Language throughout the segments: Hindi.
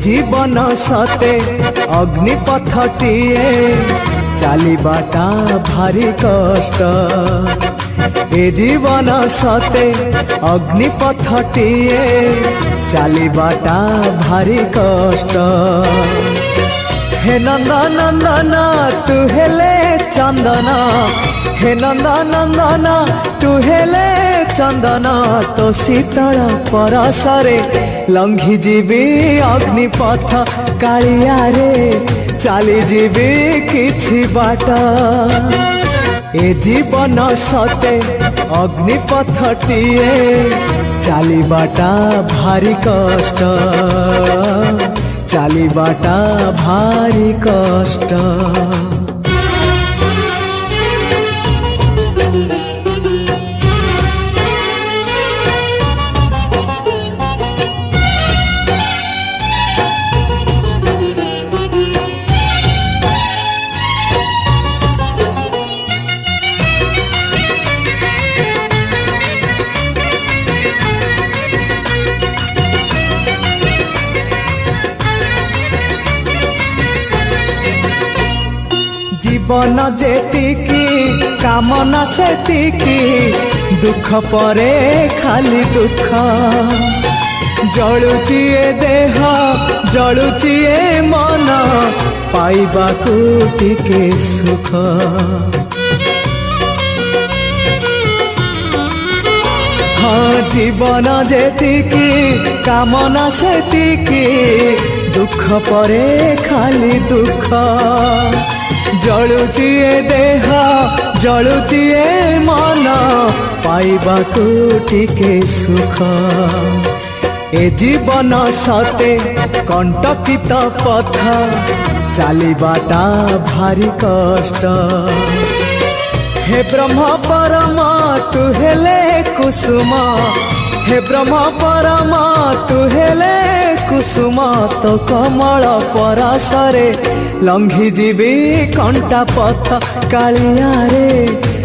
जीवन सते अग्निपथटिए चलिबाटा भारी कष्ट। ए जीवन सते अग्निपथटिए चलिबाटा भारी कष्ट। हे नंदनंदन तू हेले चंदन, हे नंदनंदन तू हेले चंदन, तो शीतल परसरे लंघी जीवी अग्निपथ कालिया रे चली जीवी किछि बाट। ए जीवन सते अग्निपथटिए चलिबाटा भारी कष्ट, चलिबाटा भारी कष्ट। जीवन जेतिकी कामना सेतिकी, दुख परे खाली दुख। जलुची ए देह जलुची ए मन, पाइबाकू टिके सुख। हाँ जीवन जेतिकी कामना सेतिकी, दुख परे खाली दुख। जलुची ए देह जलुची ए मन, पाइबाकू टिके सुख। ए जीवन सते कंटकित पथ चलिबाटा भारी कष्ट। हे ब्रह्म परम तू हेले कुसुम, हे ब्रह्म परम तू हेले कुसुम, तो कमल परसरे लंघी जीवी कंटा पथ कालिया रे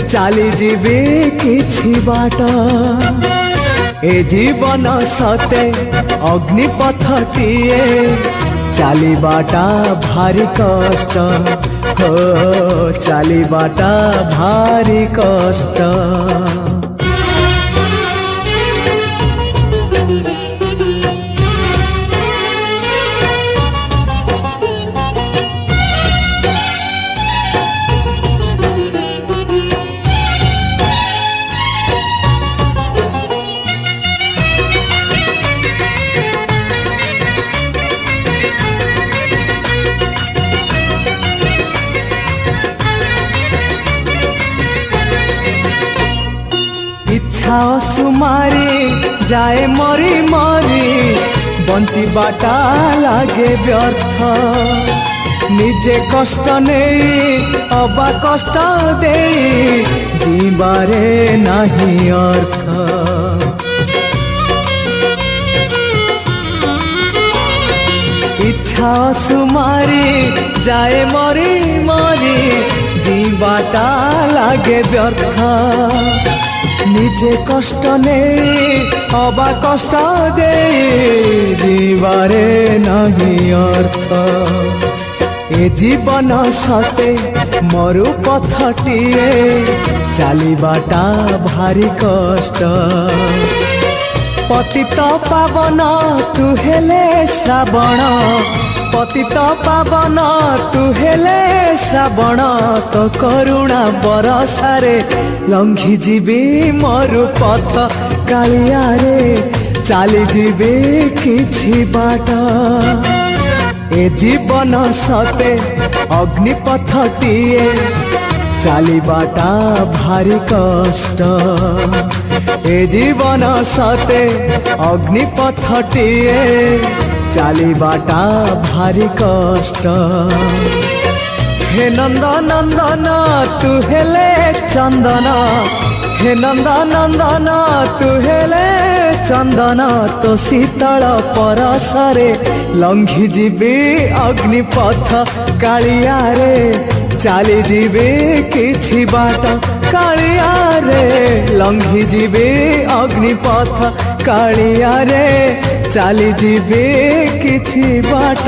चली जीवी किछि बाट। ए जीवन सते अग्निपथटिए चलिबाटा भारी कष्ट, हो चलिबाटा भारी कष्ट। इच्छा सुमारी जाए मरी मरी, बंचिबाटा लागे व्यर्थ। निजे कष्ट नहीं अबा कष्ट दे, जीवारे नहीं अर्थ। इच्छा सुमारी जाए मरी मरी, जीवाटा लागे व्यर्थ। निजे कष्ट नहीं अबा कष्ट दे, जीवारे नहीं अर्थ। ए जीवन सते मरु पथटिए चलिबाटा भारी कष्ट। पतित पावन तू हेले श्रावण, पतित पावन तू हेले श्रावण, तो करुणा बरसारे लंघी जीवी मरु पथ कालिया रे चली जीवी किछि बाट। ए जीवन सते अग्निपथटिए चलिबाटा भारी कष्ट। ए जीवन सते अग्निपथटिए चलिबाटा भारी कष्ट। हे नंदनंदन तू हेले चंदन, हे नंदनंदन तू हेले चंदन, तो शीतल परसरे लंघी जीवी अग्निपथ कालिया रे चली जीवी किछि बाट। कालिया रे लंघी जीवी अग्निपथ कालिया रे ଚାଲି ଯିବେ କିଛି ବାଟ।